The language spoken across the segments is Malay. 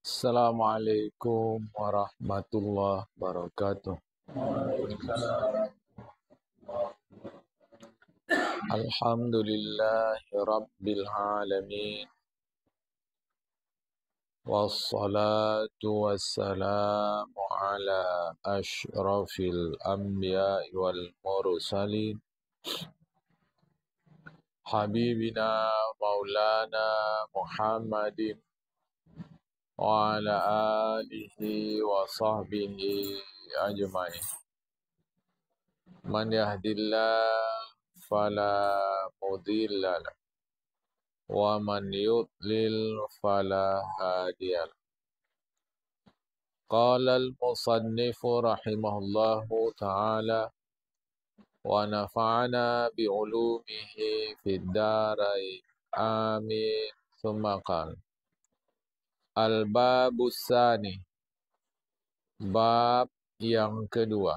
Assalamualaikum warahmatullahi wabarakatuh. Alhamdulillahi rabbil alamin. Wassalatu wassalamu ala ashrafil anbiya'i wal mursalin. Habibina maulana Muhammadin wa ala alihi wa sahbihi ajma'in. Man yahdillah fala mudilla lahu wa man yudlil fala hadiya lahu. Qala al-musannif rahimahullahu ta'ala wa nafa'ana bi'ulumihi fid darain amin. Thumma qala al-babus tsani, bab yang kedua,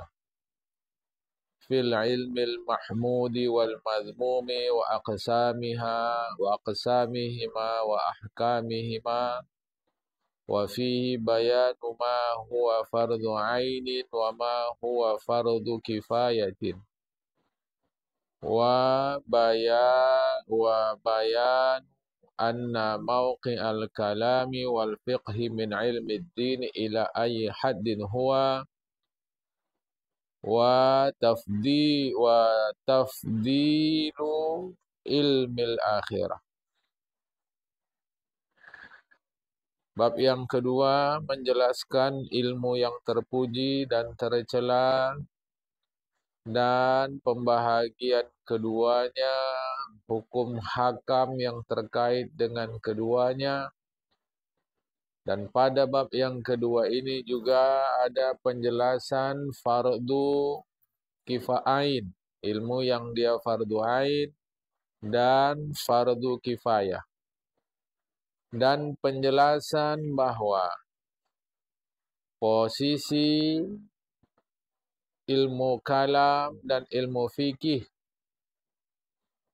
fil ilmil mahmudi wal madhmumi wa aqsamihima wa ahkamihima wa fihi bayanu ma huwa fardu ainin wa ma huwa fardu kifayatin wa bayan anna mawqi'al kalami wal fiqhi min ilmi ad-din ila ayyi haddin huwa wa tafdilu ilmil akhirah. Bab yang kedua menjelaskan ilmu yang terpuji dan tercela dan pembahagian keduanya, hukum hakam yang terkait dengan keduanya. Dan pada bab yang kedua ini juga ada penjelasan fardu kifayain, ilmu yang dia fardu ain dan fardu kifayah. Dan penjelasan bahwa posisi ilmu kalam dan ilmu fikih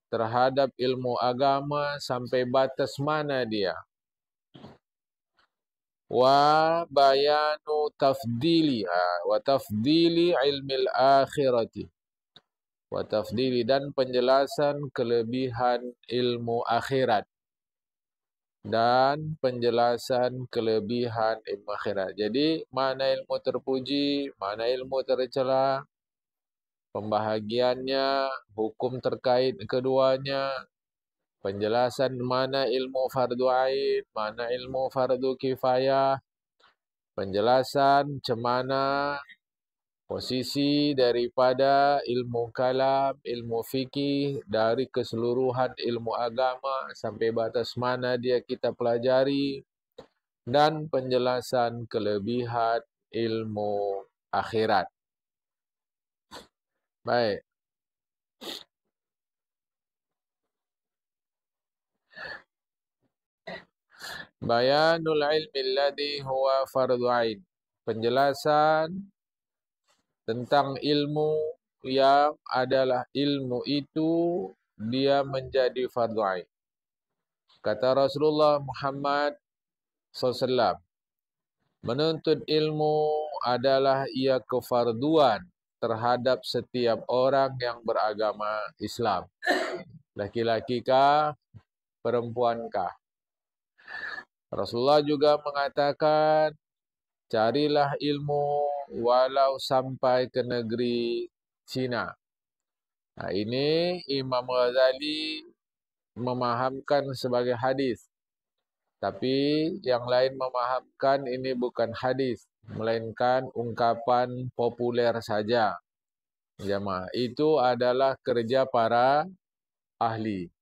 terhadap ilmu agama sampai batas mana dia. Wa bayanu tafdiliha wa tafdili ilmil akhirati wa tafdili, dan penjelasan kelebihan ilmu akhirat dan penjelasan kelebihan ilmu akhirat. Jadi mana ilmu terpuji, mana ilmu tercela, pembahagiannya, hukum terkait keduanya, penjelasan mana ilmu fardu ain, mana ilmu fardu kifayah, penjelasan cemana posisi daripada ilmu kalam, ilmu fikih dari keseluruhan ilmu agama sampai batas mana dia kita pelajari, dan penjelasan kelebihan ilmu akhirat. Baik. Bayanul ilmi alladhi huwa fardu ain. Penjelasan tentang ilmu yang adalah ilmu itu dia menjadi fardu ain. Kata Rasulullah Muhammad SAW, menuntut ilmu adalah ia kefarduan terhadap setiap orang yang beragama Islam. Laki-laki kah, perempuan kah. Rasulullah juga mengatakan, carilah ilmu walau sampai ke negeri Cina. Nah, ini Imam Ghazali memahamkan sebagai hadis. Tapi yang lain memahamkan ini bukan hadis, melainkan ungkapan populer saja. Jamaah, itu adalah kerja para ahli.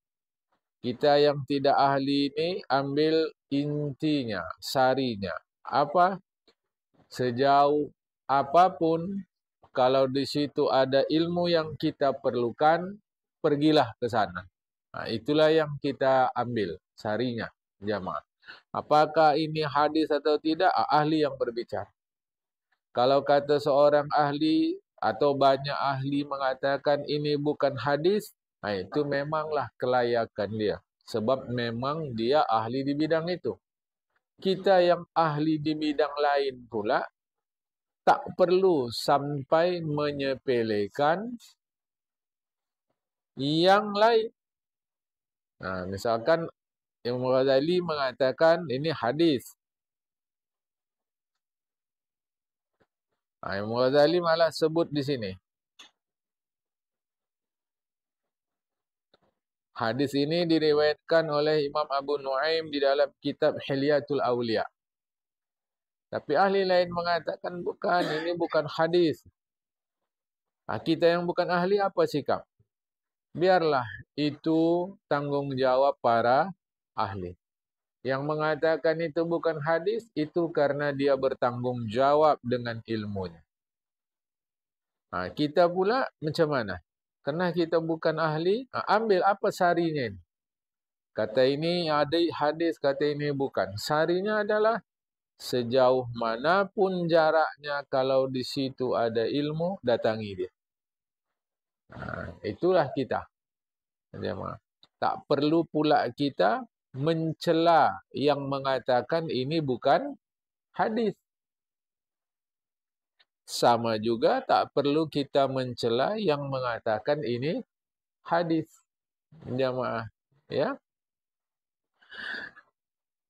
Kita yang tidak ahli ini ambil intinya, sarinya. Apa? Sejauh apapun, kalau di situ ada ilmu yang kita perlukan, pergilah ke sana. Nah, itulah yang kita ambil, sarinya, jamaah. Apakah ini hadis atau tidak? Ahli yang berbicara. Kalau kata seorang ahli atau banyak ahli mengatakan ini bukan hadis, nah itu memanglah kelayakan dia. Sebab memang dia ahli di bidang itu. kita yang ahli di bidang lain pula tak perlu sampai menyepelekan yang lain. Misalkan Imam Ghazali mengatakan ini hadis. Imam Ghazali malah sebut di sini. Hadis ini diriwayatkan oleh Imam Abu Nuaim di dalam kitab Hilyatul Awliya. Tapi ahli lain mengatakan bukan, ini bukan hadis. Kita yang bukan ahli apa sikap? Biarlah itu tanggungjawab para ahli. Yang mengatakan itu bukan hadis, itu karena dia bertanggung jawab dengan ilmunya. Kita pula macam mana? Karena kita bukan ahli, ambil apa sarinya ini. Kata ini ada hadis, kata ini bukan. Sarinya adalah sejauh manapun jaraknya, kalau di situ ada ilmu, datangi dia. Itulah kita. Tak perlu pula kita mencela yang mengatakan ini bukan hadis. Sama juga tak perlu kita mencela yang mengatakan ini hadis. Jamaah, ya.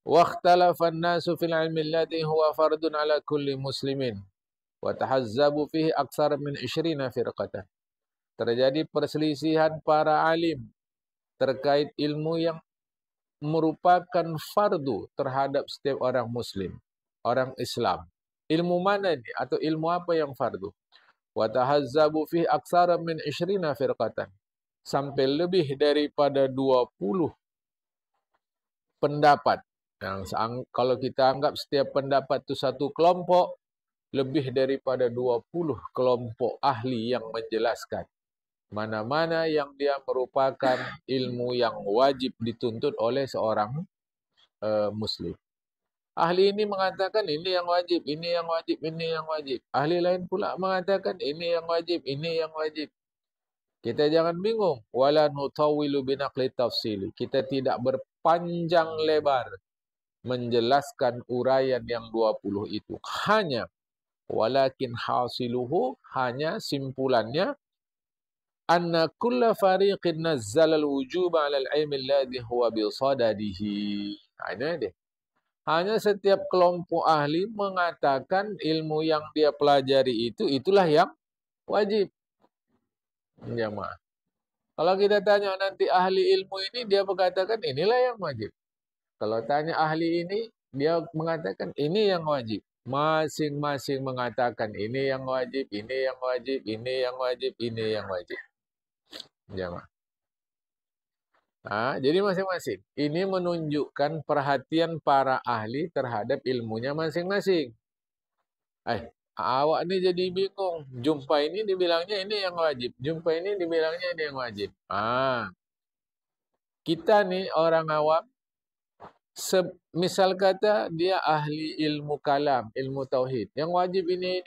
Waqtalafan nasu fil ilmi alladhi huwa fardun ala kulli muslimin wa tahazzabu fihi aksar min 20 firqatan. Terjadi perselisihan para alim terkait ilmu yang merupakan fardu terhadap setiap orang muslim, orang Islam. Ilmu mana ini atau ilmu apa yang fardu? Wa tahazzabu fihi aksar min 20 firqatan. Sampai lebih daripada 20 pendapat. Kalau kita anggap setiap pendapat itu satu kelompok, lebih daripada 20 kelompok ahli yang menjelaskan mana-mana yang dia merupakan ilmu yang wajib dituntut oleh seorang muslim. Ahli ini mengatakan ini yang wajib, ini yang wajib, ini yang wajib. Ahli lain pula mengatakan ini yang wajib, ini yang wajib. Kita jangan bingung. Wala nutawwilu binaqli tafsili. Kita tidak berpanjang lebar menjelaskan uraian yang 20 itu. Hanya walakin hasiluhu, hanya simpulannya, anna kulla fariqin nazzala al-wujuba 'ala al-'ilmi alladhi huwa bisadadihi. Ini dia. Hanya setiap kelompok ahli mengatakan ilmu yang dia pelajari itu, itulah yang wajib. Jamaah. Kalau kita tanya nanti ahli ilmu ini, dia mengatakan inilah yang wajib. Kalau tanya ahli ini, dia mengatakan ini yang wajib. Masing-masing mengatakan ini yang wajib, ini yang wajib, ini yang wajib, ini yang wajib. Jamaah. Jadi masing-masing. Ini menunjukkan perhatian para ahli terhadap ilmunya masing-masing. Awak ni jadi bingung. Jumpa ini dibilangnya ini yang wajib. Jumpa ini dibilangnya ini yang wajib. Kita ni orang awam, misal kata dia ahli ilmu kalam, ilmu tauhid. Yang wajib ini.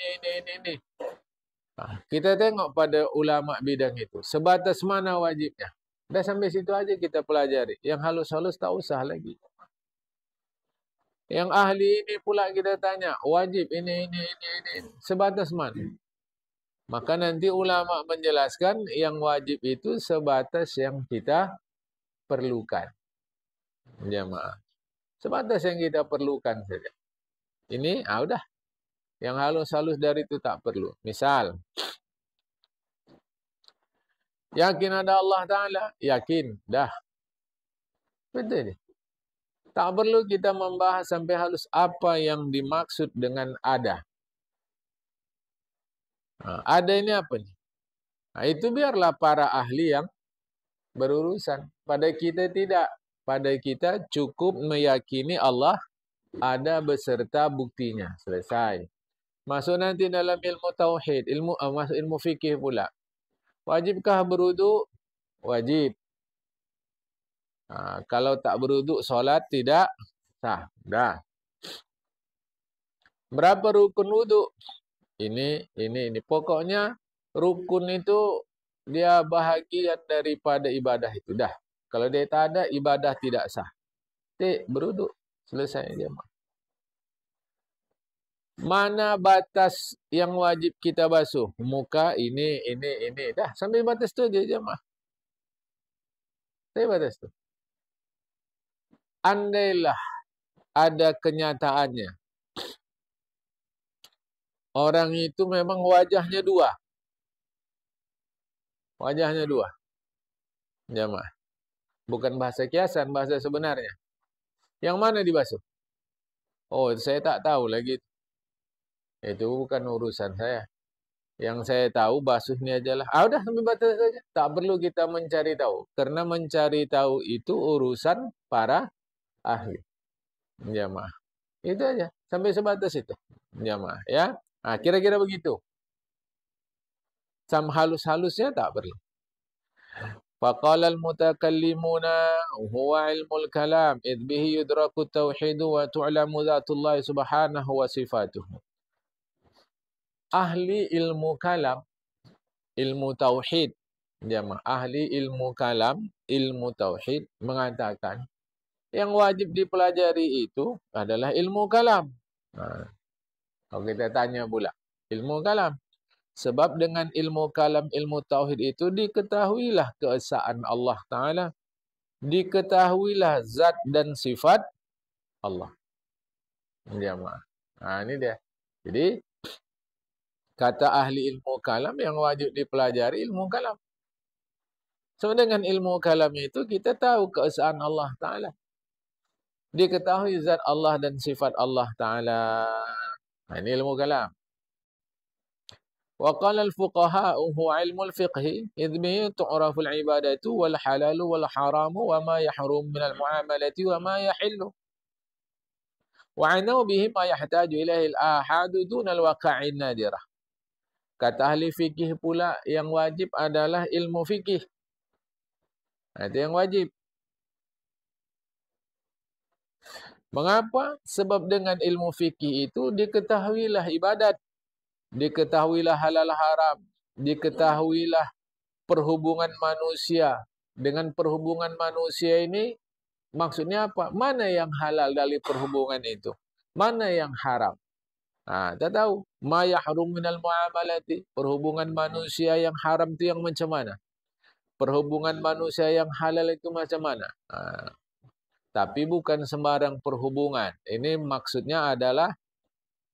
Kita tengok pada ulama bidang itu. Sebatas mana wajibnya. Dah sampai situ aja kita pelajari. Yang halus-halus tak usah lagi. Yang ahli ini pula kita tanya, wajib ini. Sebatas mana? Maka nanti ulama menjelaskan yang wajib itu sebatas yang kita perlukan. Jamaah. Sebatas yang kita perlukan saja. Ini, udah. Yang halus-halus dari itu tak perlu. Misal, yakin ada Allah Ta'ala? Yakin. Dah. Betul. Tak perlu kita membahas sampai halus apa yang dimaksud dengan ada. Ada ini apa nih? Itu biarlah para ahli yang berurusan. Pada kita tidak. Pada kita cukup meyakini Allah ada beserta buktinya. Selesai. Masuk nanti dalam ilmu tauhid, masuk ilmu fikih pula. Wajibkah berwuduk? Wajib. Kalau tak berwuduk, solat tidak sah. Dah. Berapa rukun wuduk? Ini. Pokoknya rukun itu dia bahagian daripada ibadah itu. Dah. Kalau dia tak ada, ibadah tidak sah. Berwuduk. Selesai dia. Mana batas yang wajib kita basuh? Muka, ini. Dah, sampai batas tu aja jemaah. Sampai batas tu. Andailah ada kenyataannya. Orang itu memang wajahnya dua. Wajahnya dua. Jemaah. Bukan bahasa kiasan, bahasa sebenarnya. Yang mana dibasuh? Oh, saya tak tahu lagi. Itu bukan urusan saya. Yang saya tahu basuh ini ajalah. Udah sampai batas saja. Tak perlu kita mencari tahu. Karena mencari tahu itu urusan para ahli. Jamaah. Itu aja. Sampai sebatas itu. Jamaah. Ya. Kira-kira begitu. Sam halus-halusnya tak perlu. Faqala al-mutakallimuna huwa ilmul kalam idh bihi yudraku tauhidu wa tu'lamu dzatullah subhanahu wa sifatuhu. Ahli ilmu kalam, ilmu tauhid, jemaah, ahli ilmu kalam, ilmu tauhid mengatakan yang wajib dipelajari itu adalah ilmu kalam. Kalau kita tanya pula, ilmu kalam. Sebab dengan ilmu kalam, ilmu tauhid itu diketahuilah keesaan Allah Ta'ala. Diketahuilah zat dan sifat Allah. Jemaah. Ini dia. Jadi, kata ahli ilmu kalam yang wajib dipelajari ilmu kalam. So, dengan ilmu kalam itu kita tahu keesaan Allah Ta'ala. Diketahui zat Allah dan sifat Allah Ta'ala. Ini ilmu kalam. Wa qala al-fuqaha huwa ilmu al-fiqhi idh bihi tu'rafu al-ibadatu wal halalu wal haramu wa ma yahrum min al-muamalati wa ma yahillu. Wa 'anau bihi ma yahtaju ilaihi al-ahadu duna al-waqa'in nadirah. Kata ahli fikih pula yang wajib adalah ilmu fikih. Itu yang wajib. Mengapa? Sebab dengan ilmu fikih itu diketahuilah ibadat. Diketahuilah halal haram. Diketahuilah perhubungan manusia. Dengan perhubungan manusia ini maksudnya apa? Mana yang halal dari perhubungan itu? Mana yang haram? Tak tahu. Ma yahrum minal muamalati. Perhubungan manusia yang haram itu yang macam mana? Perhubungan manusia yang halal itu macam mana? Tapi bukan sembarang perhubungan. Ini maksudnya adalah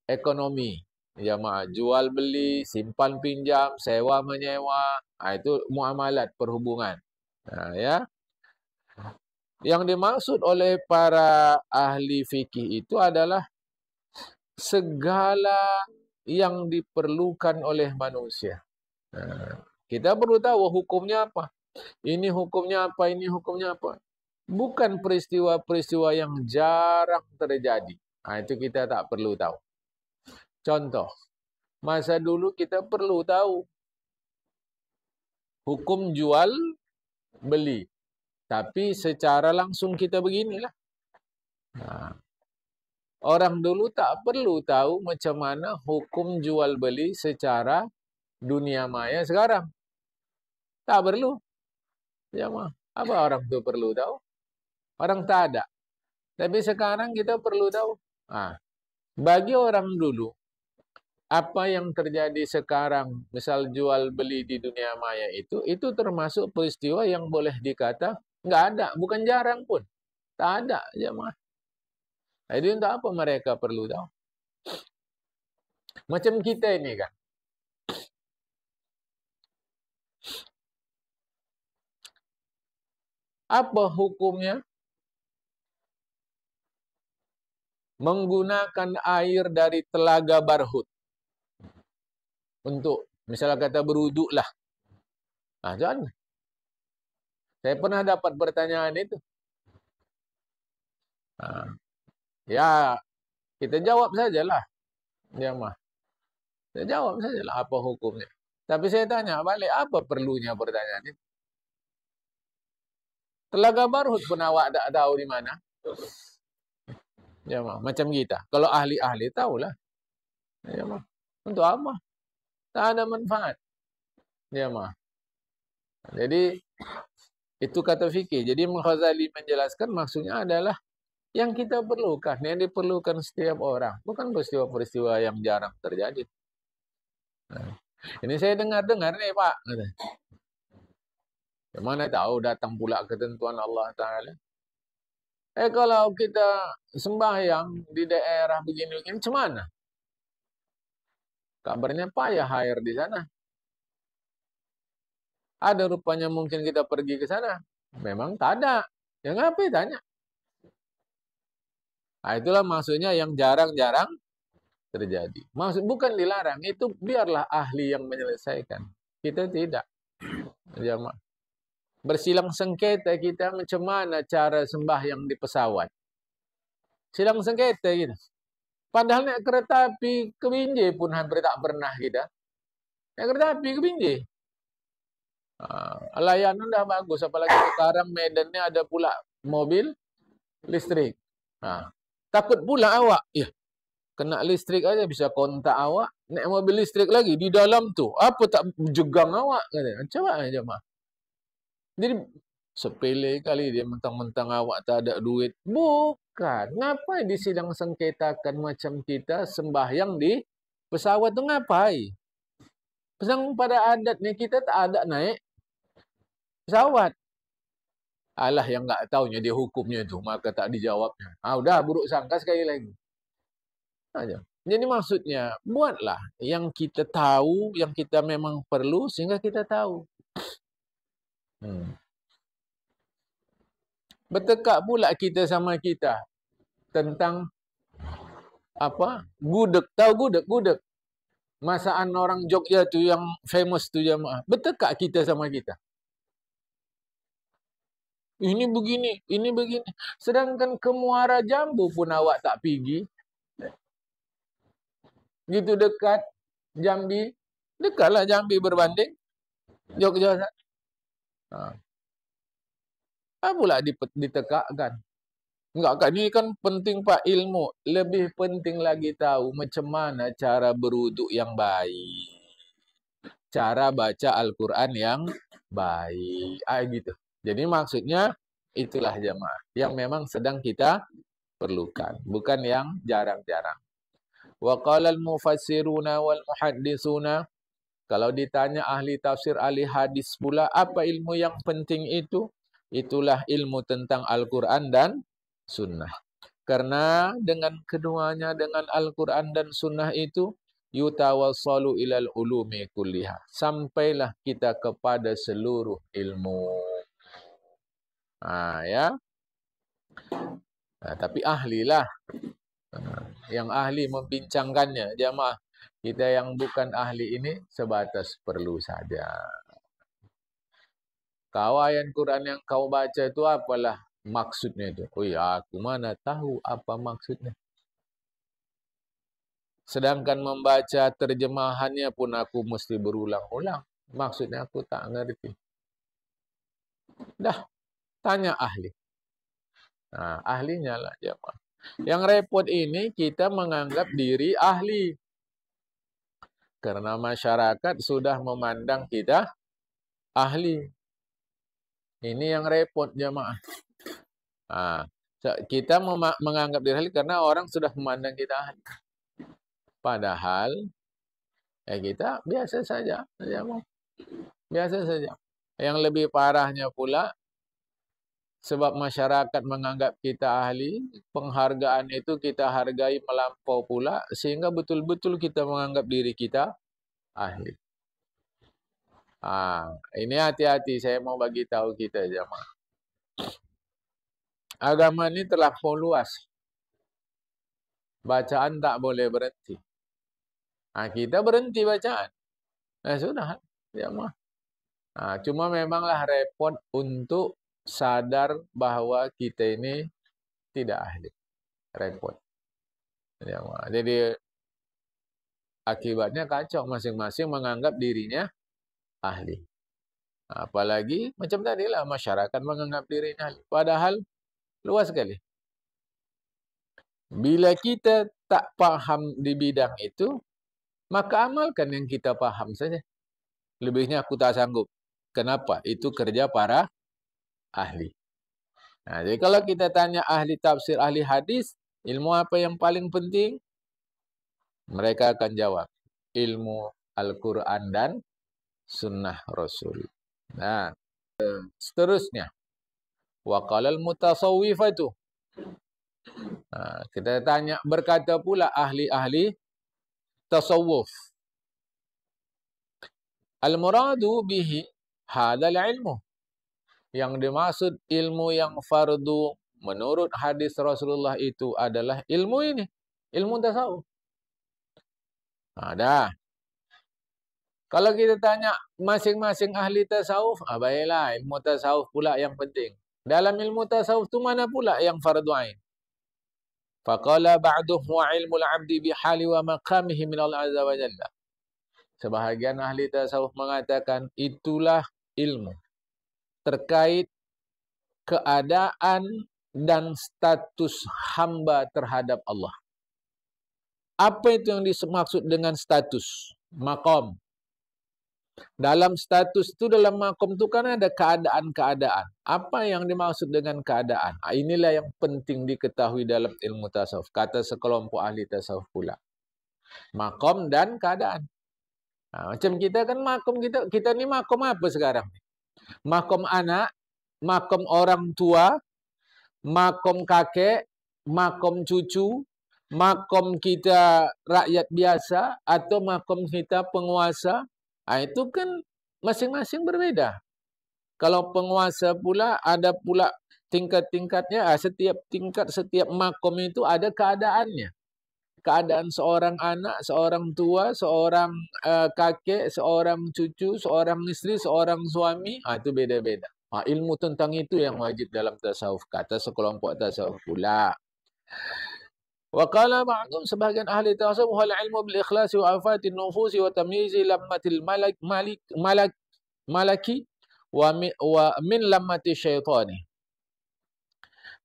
ekonomi. Jamaah, jual beli, simpan pinjam, sewa menyewa, itu muamalat perhubungan. Ya. Yang dimaksud oleh para ahli fikih itu adalah segala yang diperlukan oleh manusia. Kita perlu tahu hukumnya apa. Ini hukumnya apa, ini hukumnya apa. Bukan peristiwa-peristiwa yang jarang terjadi. Itu kita tak perlu tahu. Contoh, masa dulu kita perlu tahu hukum jual beli. Tapi secara langsung kita beginilah. Orang dulu tak perlu tahu macam mana hukum jual beli secara dunia maya sekarang. Tak perlu. Apa orang tu perlu tahu? Orang tak ada. Tapi sekarang kita perlu tahu. Bagi orang dulu, apa yang terjadi sekarang, misal jual beli di dunia maya itu termasuk peristiwa yang boleh dikata nggak ada, bukan jarang pun. Tak ada, jemaah. Jadi untuk apa mereka perlu tahu? Macam kita ini kan. Apa hukumnya menggunakan air dari telaga Barhut untuk misalnya kata berwuduk lah. Jangan. Saya pernah dapat pertanyaan itu. Ya, kita jawab sajalah. Jemaah. Saya jawab sajalah apa hukumnya. Tapi saya tanya balik, apa perlunya pertanyaan itu? Telaga Barhut pun awak tak tahu di mana. Jemaah, macam kita. Kalau ahli-ahli tahulah. Jemaah. Untuk apa? Tak ada manfaat. Jemaah. Jadi itu kata fikih. Jadi Ghazali menjelaskan maksudnya adalah yang kita perlukan, yang diperlukan setiap orang. Bukan peristiwa-peristiwa yang jarang terjadi. Nah, ini saya dengar-dengar nih Pak. Mana tahu datang pula ketentuan Allah Ta'ala. Kalau kita sembahyang di daerah begini-begini, macam mana? Kabarnya payah air di sana. Ada rupanya mungkin kita pergi ke sana. Memang tak ada. Ya ngapain tanya? Nah, itulah maksudnya yang jarang-jarang terjadi. Maksud bukan dilarang, itu biarlah ahli yang menyelesaikan. Kita tidak. Jamaah. Bersilang sengketa kita macam mana cara sembahyang di pesawat. Silang sengketa kita. Padahal naik kereta api ke Binjai pun hampir tak pernah kita. Naik kereta api ke Binjai. Layanan dah bagus, apalagi sekarang Medannya ada pula mobil listrik. Takut pula awak, ya kena listrik aja bisa kontak awak, naik mobil listrik lagi di dalam tu, apa tak jegang awak kata. Coba aja mah. Jadi sepele kali dia mentang-mentang awak tak ada duit. Bukan, ngapain disidang sengketakan macam kita sembahyang di pesawat tu ngapain? Pesang pada adatnya kita tak ada naik pesawat. Alah yang enggak tahunya dia hukumnya itu, maka tak dijawabnya. Udah buruk sangka sekali lagi. Aja. Jadi maksudnya, buatlah yang kita tahu, yang kita memang perlu sehingga kita tahu. Bertekak pula kita sama kita tentang apa? Gudeg. Tahu gudeg? Gudeg. Masakan orang Jogja tu yang famous tu jamaah. Bertekak kita sama kita. Ini begini, ini begini. Sedangkan ke Muara Jambu pun awak tak pergi. Gitu dekat Jambi. Dekatlah Jambi berbanding Jogja. Apa pula ditekakkan? Enggak, Kak, ini kan penting Pak ilmu. Lebih penting lagi tahu macam mana cara berwuduk yang baik. Cara baca Al-Quran yang baik. Gitu. Jadi maksudnya itulah jamaah yang memang sedang kita perlukan. Bukan yang jarang-jarang. Wa qala al-mufassiruna wal muhaddisuna. Kalau ditanya ahli tafsir, ahli hadis pula, apa ilmu yang penting itu? Itulah ilmu tentang Al-Quran dan Sunnah. Karena dengan keduanya, dengan Al-Quran dan Sunnah itu, yutawassalu ilal ulumi kulliha. Sampailah kita kepada seluruh ilmu. Ya. Tapi ahlilah. Yang ahli membincangkannya. Jamaah, kita yang bukan ahli ini sebatas perlu saja. Kau ayat Quran yang kau baca itu apalah maksudnya itu? Oh ya, aku mana tahu apa maksudnya. Sedangkan membaca terjemahannya pun aku mesti berulang-ulang. Maksudnya aku tak ngerti. Dah, tanya ahli. Ahlinya lah jemaah. Yang repot ini kita menganggap diri ahli. Karena masyarakat sudah memandang kita ahli. Ini yang repot jemaah. Kita menganggap diri ahli karena orang sudah memandang kita ahli. Padahal kita biasa saja. Biasa saja. Yang lebih parahnya pula, sebab masyarakat menganggap kita ahli, penghargaan itu kita hargai melampau pula, sehingga betul-betul kita menganggap diri kita ahli. Ini hati-hati, saya mau bagi tahu kita jemaah. Agama ini terlampau luas. Bacaan tak boleh berhenti. Kita berhenti bacaan. Sudah, jemaah. Cuma memanglah repot untuk sadar bahwa kita ini tidak ahli. Repot. Jemaah. Jadi akibatnya kacau, masing-masing menganggap dirinya ahli. Apalagi macam tadilah masyarakat menganggap dirinya ahli. Padahal luas sekali. Bila kita tak paham di bidang itu, maka amalkan yang kita paham saja. Lebihnya aku tak sanggup. Kenapa? Itu kerja para ahli. Jadi kalau kita tanya ahli tafsir, ahli hadis, ilmu apa yang paling penting? Mereka akan jawab, ilmu Al-Quran dan sunnah Rasul. Nah, seterusnya, wa qalal mutasawwifatu. Kita tanya, berkata pula ahli-ahli tasawuf. Al-muradu bihi hadal ilmu. Yang dimaksud ilmu yang fardu menurut hadis Rasulullah itu adalah ilmu ini. Ilmu tasawuf. Dah. Kalau kita tanya masing-masing ahli tasawuf, baiklah ilmu tasawuf pula yang penting. Dalam ilmu tasawuf itu mana pula yang fardu ain? Faqala ba'duhum wa ilmul 'abdi bihali wa maqamihi min Allah azza wa jalla. Sebahagian ahli tasawuf mengatakan itulah ilmu terkait keadaan dan status hamba terhadap Allah. Apa itu yang dimaksud dengan status? Maqam. Dalam status itu, dalam maqam itu kan ada keadaan-keadaan. Apa yang dimaksud dengan keadaan? Inilah yang penting diketahui dalam ilmu tasawuf. Kata sekelompok ahli tasawuf pula. Maqam dan keadaan. Macam kita kan maqam kita ni maqam apa sekarang? Maqam anak, maqam orang tua, maqam kakek, maqam cucu, maqam kita rakyat biasa atau maqam kita penguasa. Itu kan masing-masing berbeda. Kalau penguasa pula ada pula tingkat-tingkatnya. Setiap tingkat, setiap maqam itu ada keadaannya. Keadaan seorang anak, seorang tua, seorang kakek, seorang cucu, seorang isteri, seorang suami, itu beda-beda. Ilmu tentang itu yang wajib dalam tasawuf, kata sekelompok tasawuf pula. Wa qala ba'dhum, sebahagian ahli tasawuf, hal ilmu bil ikhlasi wa afatin nufusi wa tamyizi lammatil malaki wa min lammati syaitani.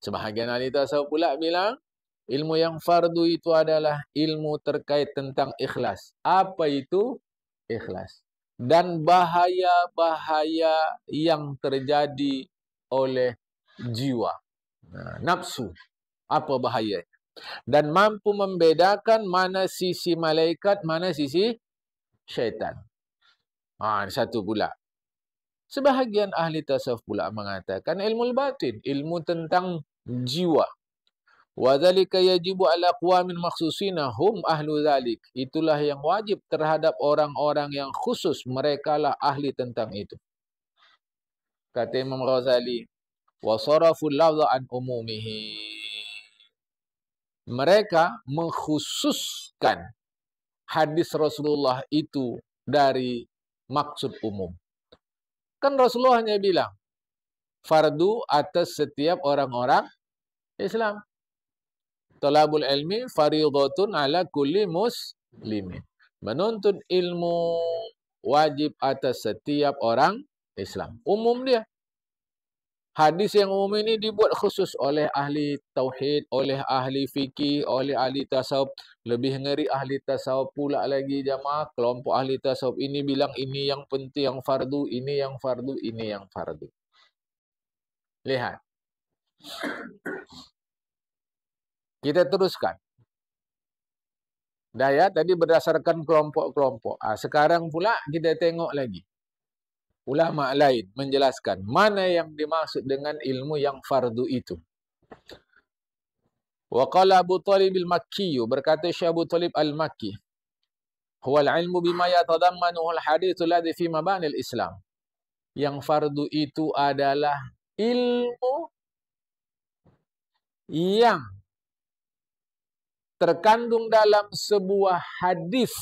Sebahagian ahli tasawuf pula bilang ilmu yang fardu itu adalah ilmu terkait tentang ikhlas. Apa itu ikhlas? Dan bahaya-bahaya yang terjadi oleh jiwa. Nafsu. Apa bahayanya? Dan mampu membedakan mana sisi malaikat, mana sisi syaitan. Satu pula. Sebahagian ahli tasawuf pula mengatakan ilmu batin. Ilmu tentang jiwa. Wadzalika yajibu ala aqwamin makhsusina hum ahlu dzalik. Itulah yang wajib terhadap orang-orang yang khusus, merekalah ahli tentang itu. Kata Imam Ghazali, wa saraful lafdha an umumihi. Mereka mengkhususkan hadis Rasulullah itu dari maksud umum. Kan Rasulullah hanya bilang fardu atas setiap orang-orang Islam. Talabul ilmi fariidatun ala kulli muslimin. Menuntut ilmu wajib atas setiap orang Islam. Umum dia. Hadis yang umum ini dibuat khusus oleh ahli tauhid, oleh ahli fikih, oleh ahli tasawuf. Lebih ngeri ahli tasawuf pula lagi jamaah. Kelompok ahli tasawuf ini bilang ini yang penting, yang fardu, ini yang fardu, ini yang fardu. Lihat. Kita teruskan. Dah ya, tadi berdasarkan kelompok-kelompok. Sekarang pula kita tengok lagi. Ulama lain menjelaskan mana yang dimaksud dengan ilmu yang fardu itu. Wa qala Abu Talib al-Makki, berkata Syekh Abu Talib al-Makki, huwa al-ilmu bima yatadammanuhu al-hadits alladhi fi mabani al-Islam. Yang fardu itu adalah ilmu yang terkandung dalam sebuah hadis,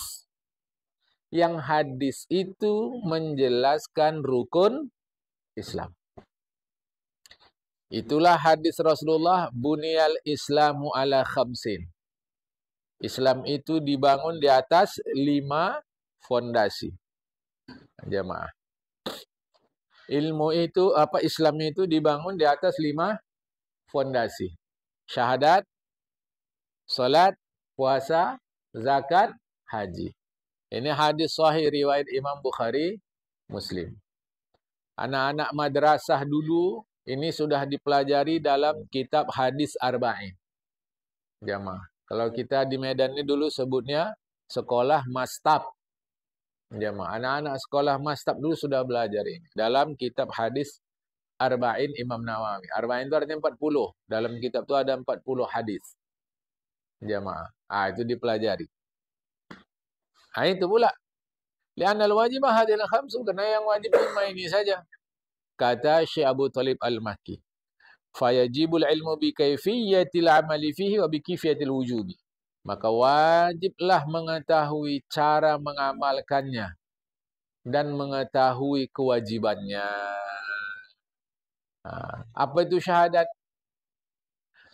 yang hadis itu menjelaskan rukun Islam. Itulah hadis Rasulullah, bunyal islamu ala khamsin. Islam itu dibangun di atas 5 fondasi. Jemaah. Ilmu itu, Islam itu dibangun di atas 5 fondasi. Syahadat, salat, puasa, zakat, haji. Ini hadis sahih riwayat Imam Bukhari, Muslim. Anak-anak madrasah dulu Ini sudah dipelajari dalam kitab hadis arba'in. Jamaah. Kalau kita di Medan ini dulu sebutnya sekolah mastab. Jamaah. Anak-anak sekolah mastab dulu sudah belajar ini. Dalam kitab hadis arba'in Imam Nawawi. Arba'in itu artinya 40. Dalam kitab itu ada 40 hadis. Jamaah. Itu dipelajari. Itu pula. Li'annal wajibah hadil khamsu. Karena yang wajib 5 ini saja. Kata Syekh Abu Talib Al-Makki. Fayajibul ilmu bi kaifiyatil amali fihi wa bi kaifiyatil wujubi. Maka wajiblah mengetahui cara mengamalkannya dan mengetahui kewajibannya. Apa itu syahadat?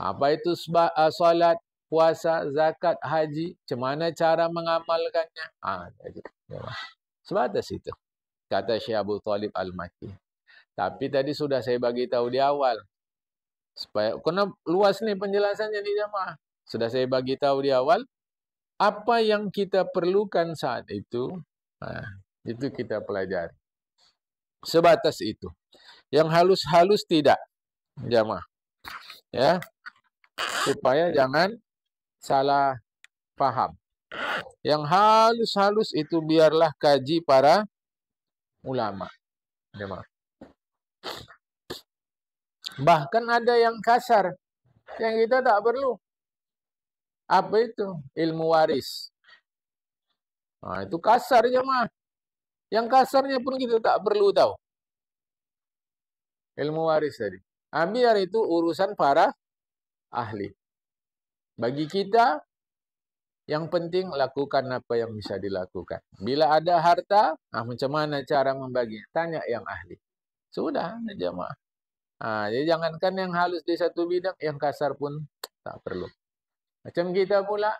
Apa itu salat, puasa, zakat, haji? Macam mana cara mengamalkannya? Sebatas itu. Kata Syekh Abu Talib Al-Makki. Tapi tadi sudah saya bagi tahu di awal. Supaya karena luas nih penjelasannya nih jamaah. Sudah saya bagi tahu di awal apa yang kita perlukan saat itu. Itu kita pelajari. Sebatas itu. Yang halus-halus tidak, jamaah. Ya. Supaya jangan salah paham. Yang halus-halus itu biarlah kaji para ulama. Jamaah. Bahkan ada yang kasar yang kita tak perlu. Apa itu? Ilmu waris. Itu kasar jemaah. Yang kasarnya pun kita tak perlu tahu. Ilmu waris tadi. Biar itu urusan para ahli. Bagi kita yang penting lakukan apa yang bisa dilakukan. Bila ada harta, macam mana cara membagi? Tanya yang ahli. Sudah jemaah. Jadi jangankan yang halus di satu bidang, yang kasar pun tak perlu. Macam kita pula,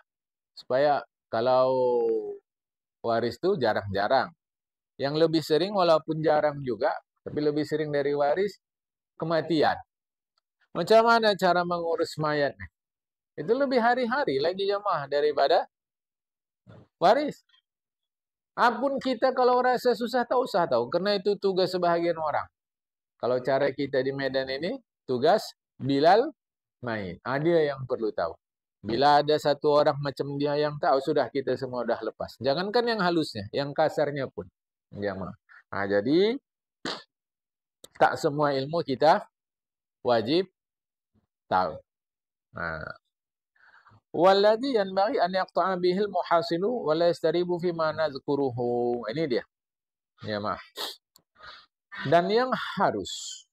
supaya kalau waris itu jarang-jarang. Yang lebih sering, walaupun jarang juga, tapi lebih sering dari waris, kematian. Macam mana cara mengurus mayat? Itu lebih hari-hari lagi jemaah daripada waris. Apun kita kalau rasa susah, tak usah tahu. Karena itu tugas sebahagian orang. Kalau cara kita di Medan ini, tugas Bilal main. Dia yang perlu tahu. Bila ada satu orang macam dia yang tahu, sudah kita semua sudah lepas. Jangankan yang halusnya, yang kasarnya pun. Jadi, tak semua ilmu kita wajib tahu. Walladhi yanbaghi an yaqta'a bihil muhasilu wa la yastaribu fi ma nazkuruhu. Ini dia. Dan yang harus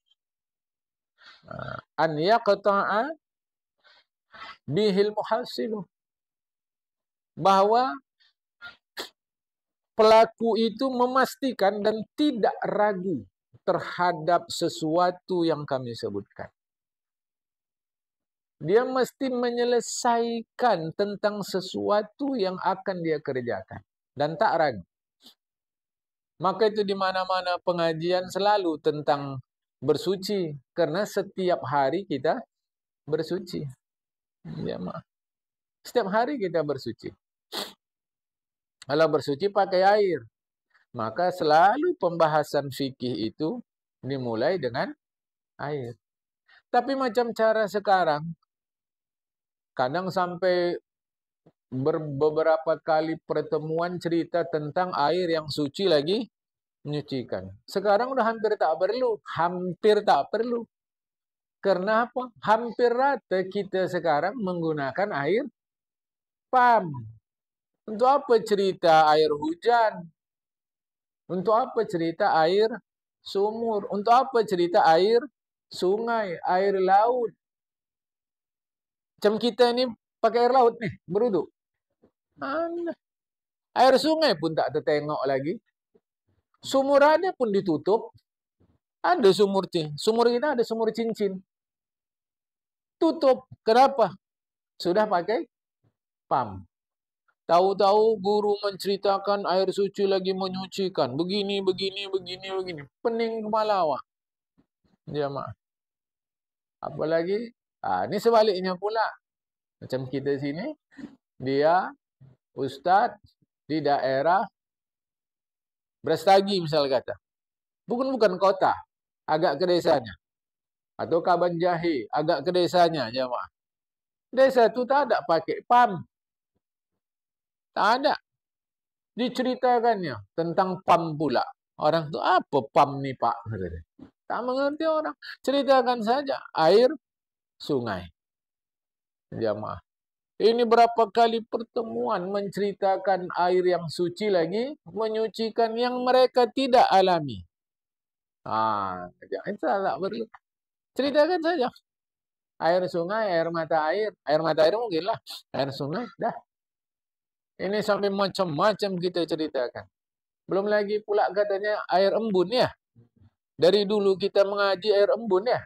an yaqta'a bihil muhasilu, bahwa pelaku itu memastikan dan tidak ragu terhadap sesuatu yang kami sebutkan. Dia mesti menyelesaikan tentang sesuatu yang akan dia kerjakan dan tak ragu. Maka itu di mana-mana pengajian selalu tentang bersuci, karena setiap hari kita bersuci. Setiap hari kita bersuci. Kalau bersuci pakai air, maka selalu pembahasan fikih itu dimulai dengan air. Tapi macam cara sekarang, kadang sampai beberapa kali pertemuan cerita tentang air yang suci lagi menyucikan. Sekarang udah hampir tak perlu. Hampir tak perlu. Karena apa? Hampir rata kita sekarang menggunakan air pam. Untuk apa cerita air hujan? Untuk apa cerita air sumur? Untuk apa cerita air sungai, air laut? Macam kita ini pakai air laut nih, berwudu. Air sungai pun tak tertengok lagi. Sumur ada pun ditutup. Ada sumur kita ada sumur cincin. Tutup. Kenapa? Sudah pakai pam. Tahu-tahu guru menceritakan air suci lagi menyucikan. Begini. Pening kepala awak. Jemaah. Apalagi, ini sebaliknya pula. Macam kita sini, dia ustaz di daerah Brastagi misal kata. Bukan kota, agak ke desanya. Atau Kaban Jahe, agak ke desanya jemaah. Desa itu tak ada pakai PAM. Tak ada. Diceritakannya tentang PAM pula. Orang tu apa PAM ni Pak? Tak mengerti orang. Ceritakan saja air sungai. Jamaah. Ini berapa kali pertemuan menceritakan air yang suci lagi, menyucikan yang mereka tidak alami. Itu tak perlu. Ceritakan saja. Air sungai, air mata air. Air mata air mungkinlah. Air sungai, dah. Ini sampai macam-macam kita ceritakan. Belum lagi pula katanya air embun ya. Dari dulu kita mengaji air embun ya.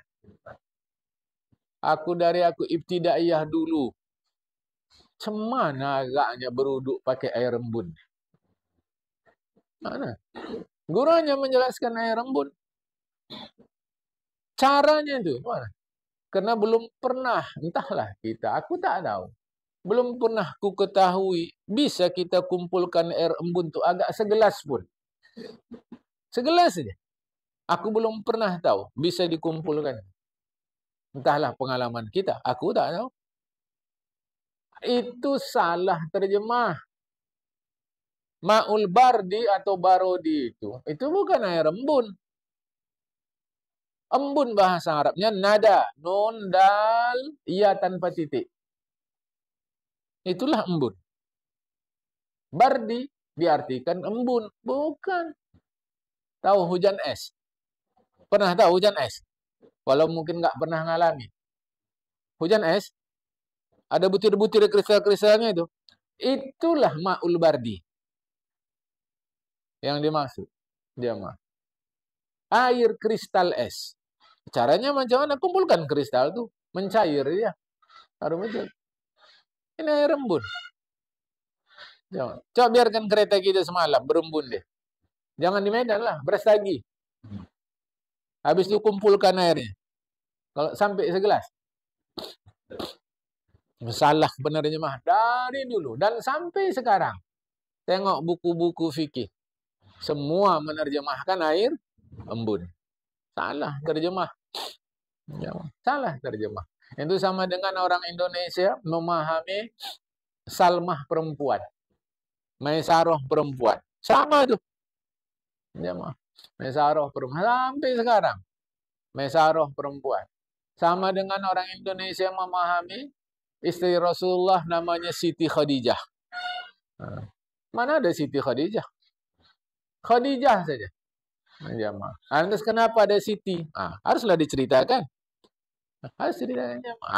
Aku ibtidaiyah dulu. Cemana agaknya beruduk pakai air embun. Mana? Guru hanya menjelaskan air embun. Caranya itu mana? Karena belum pernah, entahlah kita, aku tak tahu. Belum pernah ku ketahui bisa kita kumpulkan air embun tu agak segelas pun. Segelas saja. Aku belum pernah tahu bisa dikumpulkan. Entahlah pengalaman kita, aku tak tahu. Itu salah terjemah. Ma'ul bardi atau barodi itu bukan air embun. Embun bahasa Arabnya nada, nun, dal, iya tanpa titik. Itulah embun. Bardi diartikan embun. Bukan. Tahu hujan es? Pernah tahu hujan es? Walau mungkin nggak pernah ngalami. Hujan es, ada butir-butir kristal-kristalnya itu. Itulah ma'ul bardi. Yang dimaksud. Jamaah. Air kristal es. Caranya macam mana? Kumpulkan kristal itu. Mencair ya. Taruh betul. Ini air embun. Coba biarkan kereta kita semalam berembun deh. Jangan di Medan lah, Brastagi. Habis itu kumpulkan airnya. Kalau sampai segelas. Salah benarnya mah dari dulu dan sampai sekarang. Tengok buku-buku fikih. Semua menerjemahkan air embun. Salah terjemah. Salah terjemah. Itu sama dengan orang Indonesia memahami salmah perempuan. Maisaroh perempuan. Sama tuh. Maisaroh perempuan. Sampai sekarang. Maisaroh perempuan. Sama dengan orang Indonesia memahami istri Rasulullah namanya Siti Khadijah. Mana ada Siti Khadijah? Khadijah saja. Lantas kenapa ada Siti? Haruslah diceritakan.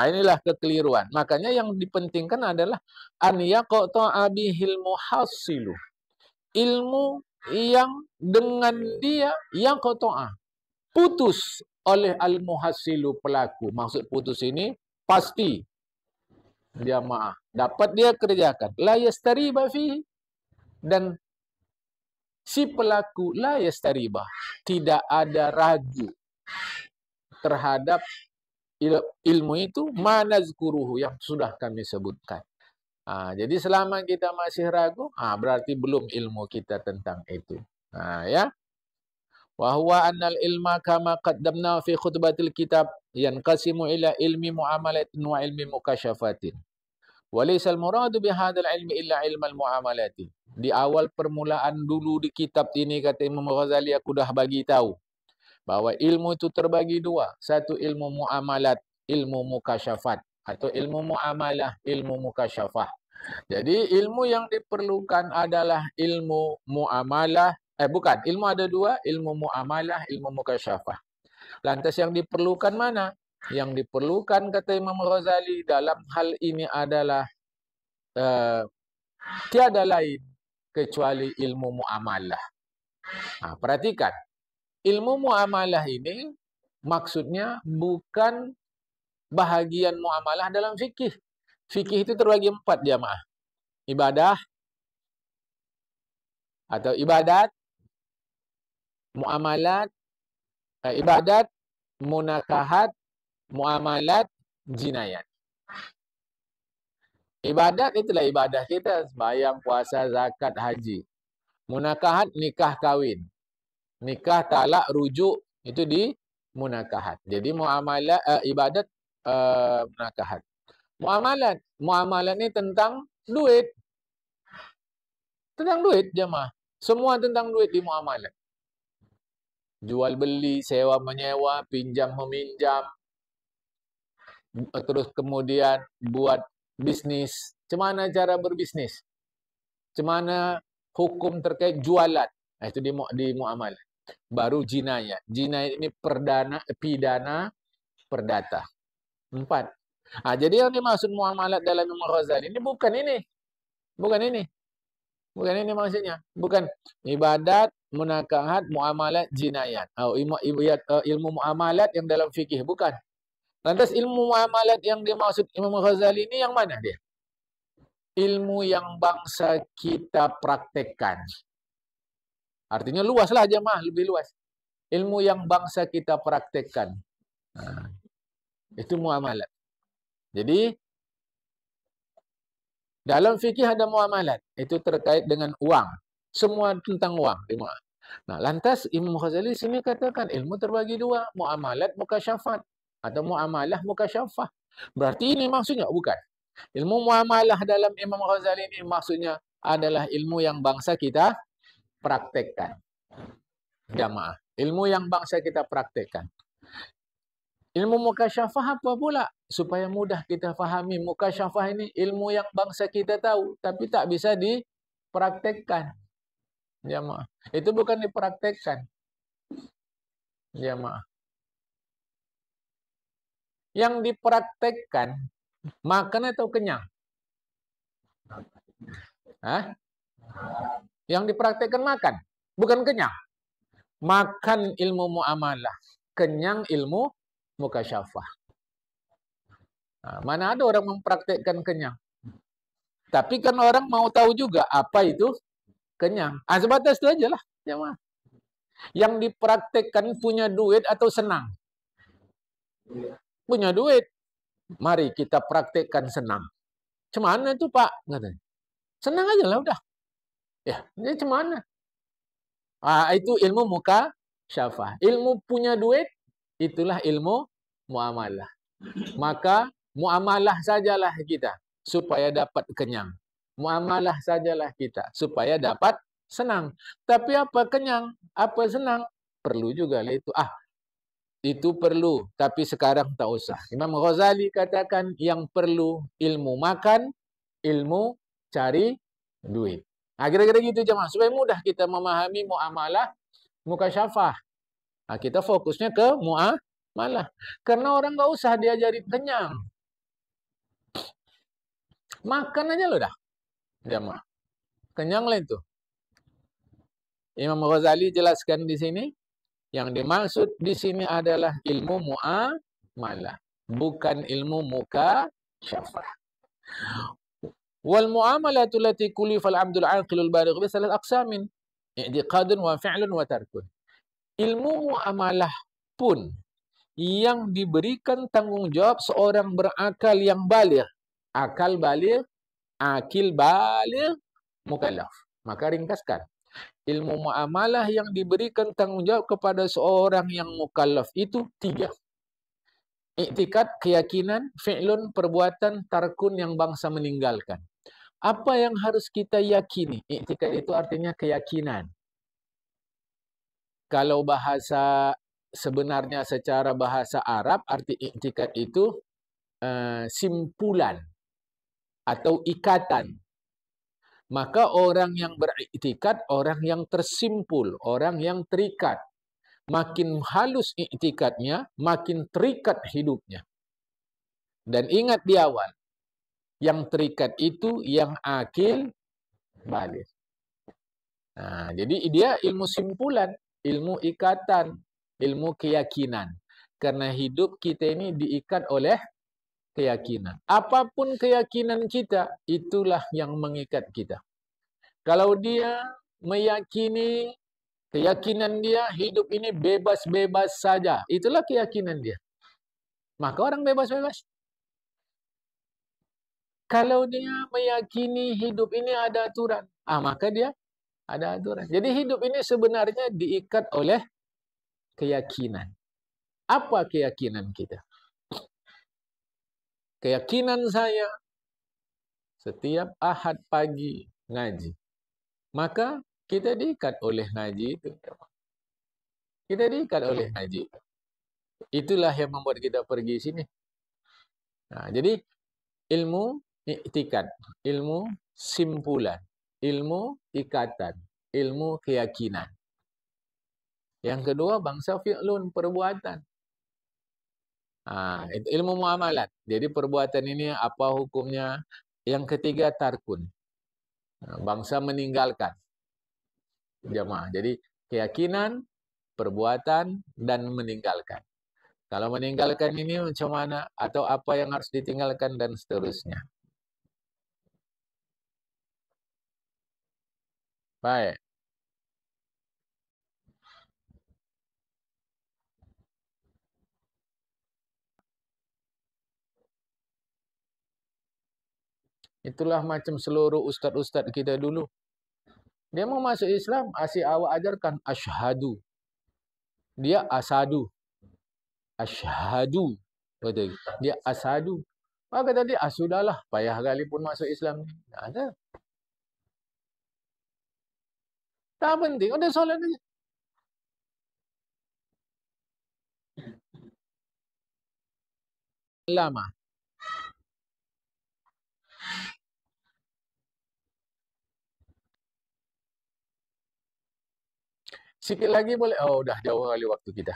Inilah kekeliruan. Makanya yang dipentingkan adalah an yaqta'a bihil muhassilu. Ilmu yang dengan dia yaqta'a. Putus oleh al-muhassilu pelaku. Maksud putus ini pasti. Jamaah. Dapat dia kerjakan. La yastariba fihi. Dan si pelaku la yastariba. Tidak ada ragu terhadap ilmu itu manazkuruhu yang sudah kami sebutkan. Jadi selama kita masih ragu, berarti belum ilmu kita tentang itu. Ya. Wa huwa annal ilma kama qaddamna fi khutbatil kitab yanqasimu ila ilmi muamalatin wa ilmi mukasyafatin. Wa laysa al-muradu bi hadzal ilmi illa ilmal muamalati. Di awal permulaan dulu di kitab ini kata Imam Ghazali aku dah bagi tahu bahwa ilmu itu terbagi dua. Satu ilmu muamalat, ilmu mukasyafat. Atau ilmu muamalah, ilmu mukasyafah. Jadi ilmu yang diperlukan adalah ilmu muamalah. Bukan, ilmu ada dua. Ilmu muamalah, ilmu mukasyafah. Lantas yang diperlukan mana? Yang diperlukan kata Imam Ghazali dalam hal ini adalah tiada lain kecuali ilmu muamalah. Perhatikan. Ilmu muamalah ini maksudnya bukan bahagian muamalah dalam fikih. Fikih itu terbagi 4 jamaah. Ibadah atau ibadat, muamalat, ibadat, munakahat, muamalat, jinayat. Ibadat itulah ibadah kita, sembahyang, puasa, zakat, haji. Munakahat nikah kawin. Nikah, talak, rujuk itu di munakahat. Jadi muamalah ibadat munakahat. Muamalat ni tentang duit. Tentang duit jemaah. Semua tentang duit di muamalat. Jual beli, sewa menyewa, pinjam meminjam, terus kemudian buat bisnis. Macam mana cara berbisnis? Macam mana hukum terkait jualan? Itu di muamalat. Baru jinayat. Jinayat ini pidana perdata. 4. Jadi yang dimaksud muamalat dalam Imam Ghazali ini bukan ini. Bukan ini. Bukan ini maksudnya. Bukan ibadat, munakahat, muamalat, jinayat. Ilmu muamalat yang dalam fikih. Bukan. Lantas ilmu muamalat yang dimaksud Imam Ghazali ini yang mana dia? Ilmu yang bangsa kita praktekkan. Artinya luaslah jemaah, lebih luas. Ilmu yang bangsa kita praktekkan. Itu muamalat. Jadi, dalam fikih ada muamalat. Itu terkait dengan uang. Semua tentang uang. Nah, lantas Imam Ghazali sini katakan ilmu terbagi dua. Muamalat mukasyafat. Atau muamalah mukasyafah. Berarti ini maksudnya? Bukan. Ilmu muamalah dalam Imam Ghazali ini maksudnya adalah ilmu yang bangsa kita praktekkan. Jamaah. Ilmu yang bangsa kita praktekkan. Ilmu mukasyafah apa pula? Supaya mudah kita fahami. Mukasyafah ini ilmu yang bangsa kita tahu. Tapi tak bisa dipraktekkan. Jamaah. Itu bukan dipraktekkan. Jamaah. Yang dipraktekkan, makan atau kenyang? Yang dipraktekkan makan. Bukan kenyang. Makan ilmu muamalah. Kenyang ilmu mukasyafah. Mana ada orang mempraktekkan kenyang. Tapi kan orang mau tahu juga apa itu kenyang. Sebatas itu aja lah. Yang dipraktekkan punya duit atau senang? Punya duit. Mari kita praktekkan senang. Cemana itu Pak? Senang aja lah udah. Ya, ini cemana? Itu ilmu mukasyafah. Ilmu punya duit, itulah ilmu muamalah. Maka muamalah sajalah kita supaya dapat kenyang. Muamalah sajalah kita supaya dapat senang. Tapi apa kenyang? Apa senang? Perlu juga lah itu. Itu perlu, tapi sekarang tak usah. Imam Ghazali katakan yang perlu ilmu makan, ilmu cari duit. Kira-kira gitu jemaah. Supaya mudah kita memahami muamalah mukasyafah. Kita fokusnya ke muamalah. Karena orang nggak usah diajarin kenyang. Makan aja loh dah. Jemaah. Kenyang lah itu. Imam Ghazali jelaskan di sini. Yang dimaksud di sini adalah ilmu muamalah, bukan ilmu mukasyafah. Wal muamalatu allati kulifa al-'abdu al-'aqil al-baligh bi thalath aqsamin, i'tiqadun wa fi'lun wa tarkun. Ilmu muamalah pun yang diberikan tanggung jawab seorang berakal yang baligh, akil baligh, mukallaf. Maka ringkaskan. Ilmu muamalah yang diberikan tanggung jawab kepada seorang yang mukallaf itu 3. Iktikad, keyakinan, fi'lun, perbuatan, tarkun yang bangsa meninggalkan. Apa yang harus kita yakini? Iktikad itu artinya keyakinan. Kalau bahasa sebenarnya secara bahasa Arab, arti iktikad itu simpulan atau ikatan. Maka orang yang beriktikad, orang yang tersimpul, orang yang terikat. Makin halus iktikadnya, makin terikat hidupnya. Dan ingat di awal, yang terikat itu yang akil baligh. Jadi dia ilmu simpulan, ilmu ikatan, ilmu keyakinan. Karena hidup kita ini diikat oleh keyakinan. Apapun keyakinan kita, itulah yang mengikat kita. Kalau dia meyakini, keyakinan dia hidup ini bebas-bebas saja, itulah keyakinan dia. Maka orang bebas-bebas. Kalau dia meyakini hidup ini ada aturan, maka dia ada aturan. Jadi hidup ini sebenarnya diikat oleh keyakinan. Apa keyakinan kita? Keyakinan saya, setiap Ahad pagi ngaji. Maka kita diikat oleh ngaji itu. Kita diikat oleh ngaji. Itulah yang membuat kita pergi sini. Nah, jadi ilmu iktikad, ilmu simpulan, ilmu ikatan, ilmu keyakinan. Yang kedua, bangsa fi'lun, perbuatan. Itu ilmu muamalat. Jadi perbuatan ini apa hukumnya? Yang ketiga, tarkun. Bangsa meninggalkan. Jamaah. Jadi keyakinan, perbuatan, dan meninggalkan. Kalau meninggalkan ini macam mana? Atau apa yang harus ditinggalkan dan seterusnya. Baik. Itulah macam seluruh ustaz-ustaz kita dulu. Dia mau masuk Islam, asyik awak ajarkan asyhadu. Dia asadu. Asyhadu. Betul. Dia asadu. Maka tadi sudahlah, payah kali pun masuk Islam. Tak ada. Tak penting, udah solat aja. Lama. Sikit lagi boleh. Oh, dah jauh kali waktu kita.